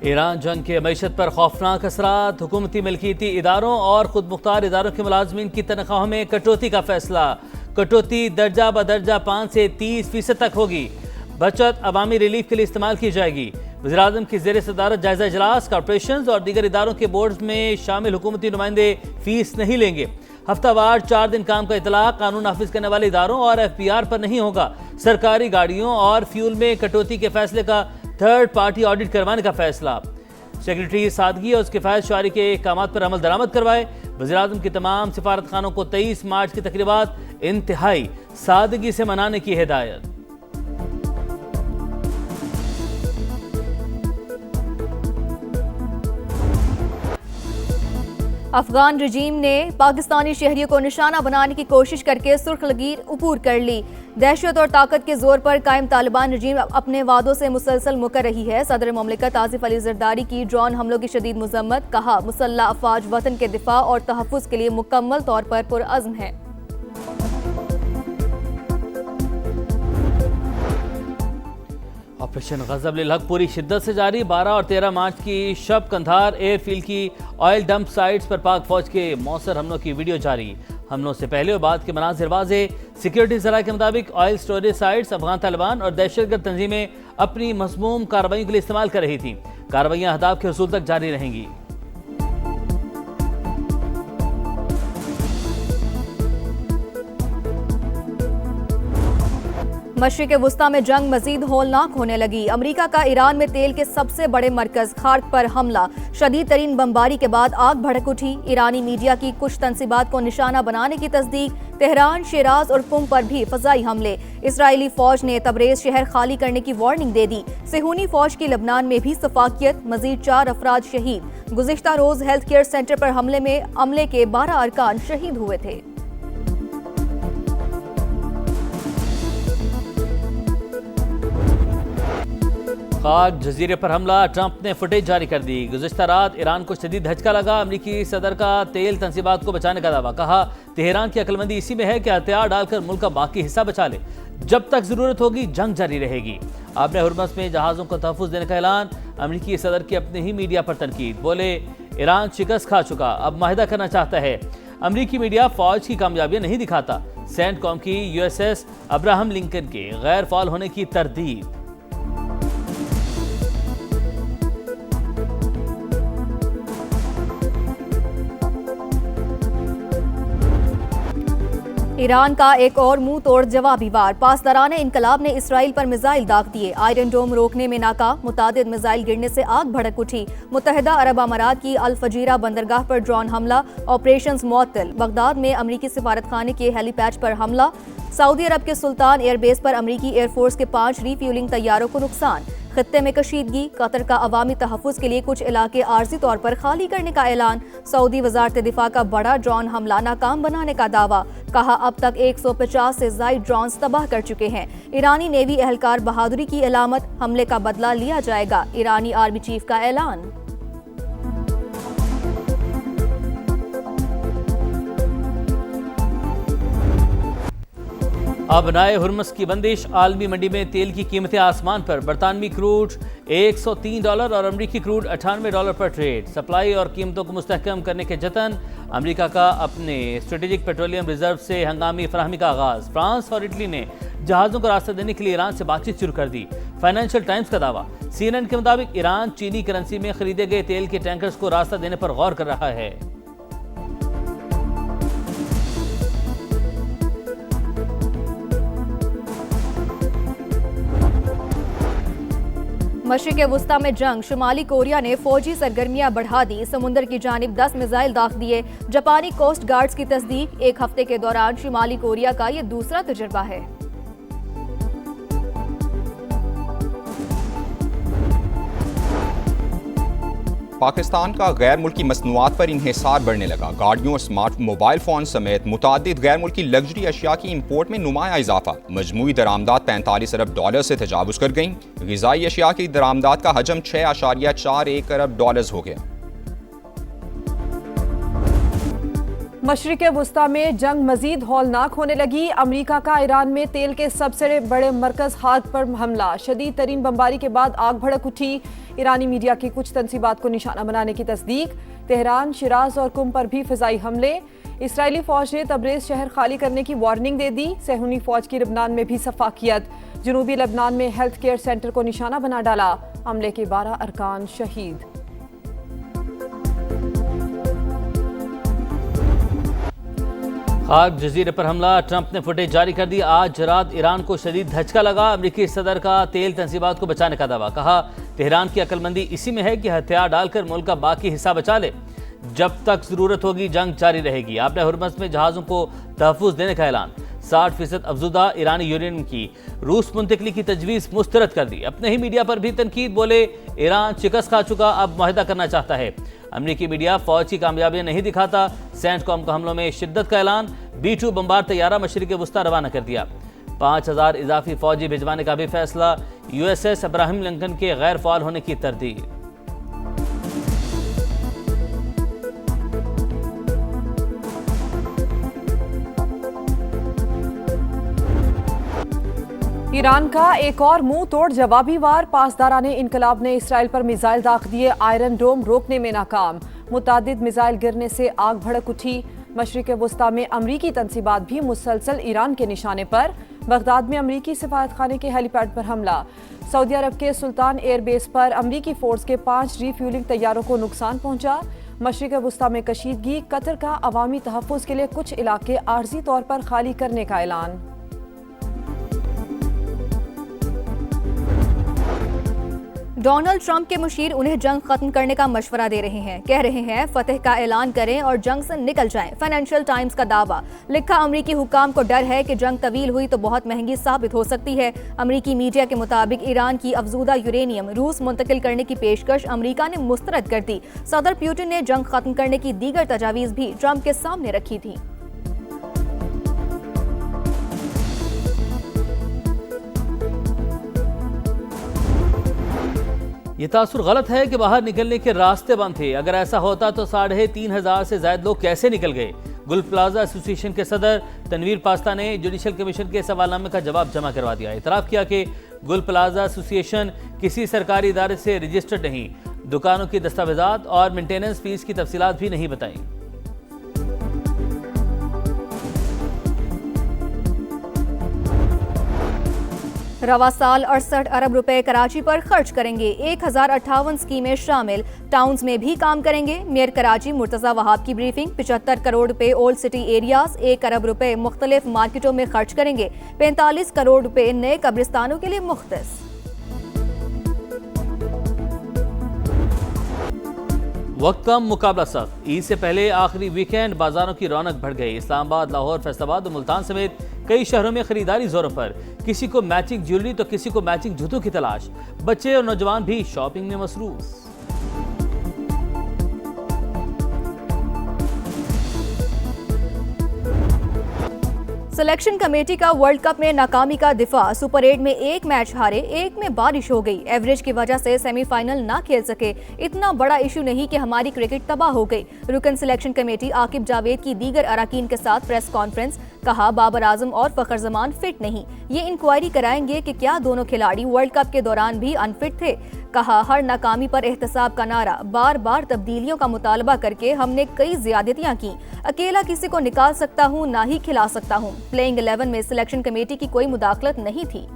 Iran जंग के मईशत पर खौफनाक असरात, हुकूमती मिल्कियती इदारों और खुद मुख्तार इदारों के मुलाजमीन की तनख्वाहों में कटौती का फैसला। कटौती दर्जा बदर्जा 5 से 30% तक होगी। बचत अवामी रिलीफ के लिए इस्तेमाल की जाएगी। वज़ीर-ए-आज़म की ज़ेर सदारत जायजा इजलास, कॉर्पोरेशन और दीगर इदारों के बोर्ड में शामिल हुकूमती नुमाइंदे फीस नहीं लेंगे। हफ्तावार 4 दिन काम का इतलाक कानून नाफिज करने वाले इदारों और FPR पर नहीं होगा। सरकारी गाड़ियों और फ्यूल में कटौती के फैसले का थर्ड पार्टी ऑडिट करवाने का फैसला। सेक्रेटरी सादगी और किफायत शुमारी के अहकाम पर अमल दरामद करवाए। वज़ीर-ए-आज़म की तमाम सिफारत खानों को 23 मार्च की तकरीबात इंतहाई सादगी से मनाने की हिदायत। अफगान रजीम ने पाकिस्तानी शहरियों को निशाना बनाने की कोशिश करके सुर्ख लकीर उपूर कर ली। दहशत और ताकत के जोर पर कायम तालिबान रजीम अपने वादों से मुसलसल मुकर रही है। सदर ममलिकत आसिफ अली जरदारी की ड्रोन हमलों की शदीद मजम्मत, कहा मुसल्लह अफवाज वतन के दिफा और तहफ़्फ़ुज़ के लिए मुकम्मल तौर पर पुरअज़्म है। ऑपरेशन गज़ब-उल-हक पूरी शिद्दत से जारी। 12 और 13 मार्च की शब कंधार एयरफील्ड की ऑयल डंप साइट्स पर पाक फौज के मौसर हमलों की वीडियो जारी। हमलों से पहले और बाद के मनाज़िर वाज़े। सिक्योरिटी ज़राए के मुताबिक oil storage sites Afghan Taliban और दहशतगर्द तंजीमें अपनी मज़मूम कार्रवाई के लिए इस्तेमाल कर रही थी। कार्रवाइयाँ अहदाफ के हुसूल तक जारी रहेंगी। मशरिक़ वुस्ता में जंग मजीद होलनाक होने लगी। अमरीका का ईरान में तेल के सबसे बड़े मरकज खार्क पर हमला। शदीद तरीन बमबारी के बाद आग भड़क उठी। ईरानी मीडिया की कुछ तंसीबात को निशाना बनाने की तस्दीक। तेहरान, शिराज और कुम पर भी फ़ज़ाई हमले। इसराइली फौज ने तबरेज़ शहर खाली करने की वार्निंग दे दी। सेहूनी फौज की लबनान में भी सफाकियत, मजीद 4 अफराद शहीद। गुज़िश्ता रोज हेल्थ केयर सेंटर पर हमले में अमले के 12 अरकान शहीद हुए थे। खाक जजीरे पर हमला, ट्रंप ने फुटेज जारी कर दी। गुज़िश्ता रात ईरान को शदीद धचका लगा। अमरीकी सदर का तेल तंसीबात को बचाने का दावा, कहा तेहरान की अक्लमंदी इसी में है कि हथियार डालकर मुल्क का बाकी हिस्सा बचा ले। जब तक जरूरत होगी जंग जारी रहेगी। आपने हुर्मस में जहाज़ों को तहफ़्फ़ुज़ देने का ऐलान। अमरीकी सदर की अपने ही मीडिया पर तनकीद, बोले ईरान शिकस्त खा चुका, अब माहिदा करना चाहता है। अमरीकी मीडिया फौज की कामयाबियां नहीं दिखाता। सेंट कॉम की USS अब्राहम लिंकन के गैर फाल होने की तरदीद। ईरान का एक और मुंह तोड़ जवाबी वार। पासदारान इनकलाब ने इसराइल पर मिसाइल दाग दिए। आयरन डोम रोकने में नाकाम, मुतादिद मिसाइल गिरने से आग भड़क उठी। मुत्तहिदा अरब अमारात की अल फजीरा बंदरगाह पर ड्रोन हमला, ऑपरेशंस मुअत्तल। बगदाद में अमरीकी सिफारत खाने के हेलीपैड पर हमला। सऊदी अरब के सुल्तान एयरबेस पर अमरीकी एयरफोर्स के 5 रीफ्यूलिंग तैयारों को नुकसान। खत्ते में कशीदगी, कतर का अवामी तहफ़्फ़ुज़ के लिए कुछ इलाके आर्जी तौर पर खाली करने का ऐलान। सऊदी वज़ारत दिफा का बड़ा ड्रोन हमला नाकाम बनाने का दावा, कहा अब तक 150 से ज़ायद ड्रोन्स तबाह कर चुके हैं। ईरानी नेवी एहलकार बहादुरी की अलामत, हमले का बदला लिया जाएगा। ईरानी आर्मी चीफ का ऐलान। अब नए हुर्मस की बंदिश। आलमी मंडी में तेल की कीमतें आसमान पर। बरतानवी क्रूड $103 और अमरीकी क्रूड $98 पर ट्रेड। सप्लाई और कीमतों को मुस्तहकम करने के जतन। अमरीका का अपने स्ट्रेटेजिक पेट्रोलियम रिजर्व से हंगामी फराहमी का आगाज। फ्रांस और इटली ने जहाज़ों को रास्ता देने के लिए ईरान से बातचीत शुरू कर दी। फाइनेंशियल टाइम्स का दावा। CNN के मुताबिक ईरान चीनी करेंसी में खरीदे गए तेल के टैंकर्स को रास्ता देने पर गौर कर रहा है। मशरिक़ वुस्ता में जंग। शुमाली कोरिया ने फौजी सरगर्मियां बढ़ा दी। समुंदर की जानिब 10 मिसाइल दाग दिए। जापानी कोस्ट गार्ड्स की तस्दीक, एक हफ्ते के दौरान शुमाली कोरिया का यह दूसरा तजुर्बा है। पाकिस्तान का गैर मुल्की मसनूआत पर इन्हिसार बढ़ने लगा। गाड़ियों और स्मार्ट मोबाइल फोन समेत मुतादिद गैर मुल्की लग्जरी अशिया की इम्पोर्ट में नुमाया इजाफा। मजमूई दरामदात $45 अरब से तजावुज कर गई। ग़िज़ाई अशिया की दरामदात का हजम $6.41 अरब हो गया। मशरिक़ वुस्ता में जंग मजीद हौलनाक होने लगी। अमरीका का ईरान में तेल के सबसे बड़े मरकज हाद पर हमला। शदीद तरीन बमबारी के बाद आग भड़क उठी। ईरानी मीडिया की कुछ तंसीबात को निशाना बनाने की तस्दीक। तेहरान, शिराज और कुम पर भी फ़िज़ाई हमले। इसराइली फ़ौज ने तबरेज़ शहर खाली करने की वार्निंग दे दी। सहूनी फ़ौज की लबनान में भी सफाकियत। जनूबी लबनान में हेल्थ केयर सेंटर को निशाना बना डाला। हमले के 12 अरकान शहीद। खार्क जजीरे पर हमला, ट्रंप ने फुटेज जारी कर दी। आज रात ईरान को शदीद धचका लगा। अमरीकी सदर का तेल तंसीबात को बचाने का दावा। कहा तेहरान की अक्लमंदी इसी में है कि हथियार डालकर मुल्क का बाकी हिस्सा बचा ले। जब तक जरूरत होगी जंग जारी रहेगी। आपने हुर्मस में जहाजों को तहफ़्फ़ुज़ देने का ऐलान। 60% अफजुदा ईरानी यूरेनियम की रूस मुंतकली की तजवीज़ मुस्तरद कर दी। अपने ही मीडिया पर भी तनकीद, बोले ईरान शिकस्त खा चुका, अब मुआहदा करना चाहता है। अमरीकी मीडिया फौज की कामयाबियां नहीं दिखाता। सेंटकॉम का हमलों में शिद्दत का ऐलान। B-2 बम्बार तैयारा मशरिक़ वुस्ता रवाना कर दिया। 5000 इजाफी फौजी भिजवाने का भी फैसला। USS अब्राहम लिंकन के गैर फ़ाल होने की तरदीद। ईरान का एक और मुंह तोड़ जवाबी वार। पासदाराने इनकलाब ने इसराइल पर मिसाइल दाग दिए। आयरन डोम रोकने में नाकाम। मुतादिद मिसाइल गिरने से आग भड़क उठी। मशरिक़ वुस्ता में अमरीकी तंसीबात भी मुसलसल ईरान के निशाने पर। बगदाद में अमरीकी सफारत खाने के हेलीपैड पर हमला। सऊदी अरब के सुल्तान एयरबेस पर अमरीकी फोर्स के 5 रीफ्यूलिंग तैयारों को नुकसान पहुंचा। मशरिक़ वुस्ता में कशीदगी। कतर का अवामी तहफ़्फ़ुज़ के लिए कुछ इलाके आर्जी तौर पर खाली करने का ऐलान। डोनाल्ड ट्रंप के मुशीर उन्हें जंग खत्म करने का मशवरा दे रहे हैं। कह रहे हैं फतह का ऐलान करें और जंग से निकल जाएं। फाइनेंशियल टाइम्स का दावा। लिखा अमरीकी हुकाम को डर है कि जंग तवील हुई तो बहुत महंगी साबित हो सकती है। अमरीकी मीडिया के मुताबिक ईरान की अफजुदा यूरेनियम रूस मुंतकिल करने की पेशकश अमरीका ने मुस्तरद कर दी। सदर पुतिन ने जंग खत्म करने की दीगर तजावीज़ भी ट्रंप के सामने रखी थी। ये तासुर गलत है कि बाहर निकलने के रास्ते बंद थे। अगर ऐसा होता तो 3500 से ज्यादा लोग कैसे निकल गए। गुल प्लाजा एसोसिएशन के सदर तनवीर पास्ता ने जुडिशल कमीशन के सवालनामे का जवाब जमा करवा दिया। इतराफ़ किया कि गुल प्लाजा एसोसिएशन किसी सरकारी इदारे से रजिस्टर्ड नहीं। दुकानों की दस्तावेजात और मेंटेनेंस फीस की तफसीलात भी नहीं बताई। रवा साल 68 अरब रुपए कराची पर खर्च करेंगे। 1058 स्कीमें शामिल। टाउन्स में भी काम करेंगे। मेयर कराची मुर्तज़ा वहाब की ब्रीफिंग। 75 करोड़ रुपए ओल्ड सिटी एरियाज। 1 अरब रुपए मुख्तलिफ मार्केटों में खर्च करेंगे। 45 करोड़ रुपए नए कब्रिस्तानों के लिए मुख्तस। वक्त कम, मुकाबला सख्त। ईद से पहले आखिरी वीकेंड बाजारों की रौनक बढ़ गई। इस्लामाबाद, लाहौर, फैसलाबाद और मुल्तान समेत कई शहरों में खरीदारी जोरों पर। किसी को मैचिंग ज्वेलरी तो किसी को मैचिंग जूतों की तलाश। बच्चे और नौजवान भी शॉपिंग में मसरूफ। सिलेक्शन कमेटी का वर्ल्ड कप में नाकामी का दिफा। सुपर 8 में 1 मैच हारे, 1 में बारिश हो गई। एवरेज की वजह से सेमीफाइनल ना खेल सके। इतना बड़ा इशू नहीं कि हमारी क्रिकेट तबाह हो गई। रुकन सिलेक्शन कमेटी आकिब जावेद की दीगर अराकीन के साथ प्रेस कॉन्फ्रेंस। कहा बाबर आजम और फखर जमान फिट नहीं। ये इंक्वायरी कराएंगे कि क्या दोनों खिलाड़ी वर्ल्ड कप के दौरान भी अनफिट थे। कहा हर नाकामी पर एहतसाब का नारा। बार बार तब्दीलियों का मुतालबा करके हमने कई ज्यादतियां की। अकेला किसी को निकाल सकता हूँ ना ही खिला सकता हूँ। प्लेइंग 11 में सिलेक्शन कमेटी की कोई मुदाखलत नहीं थी।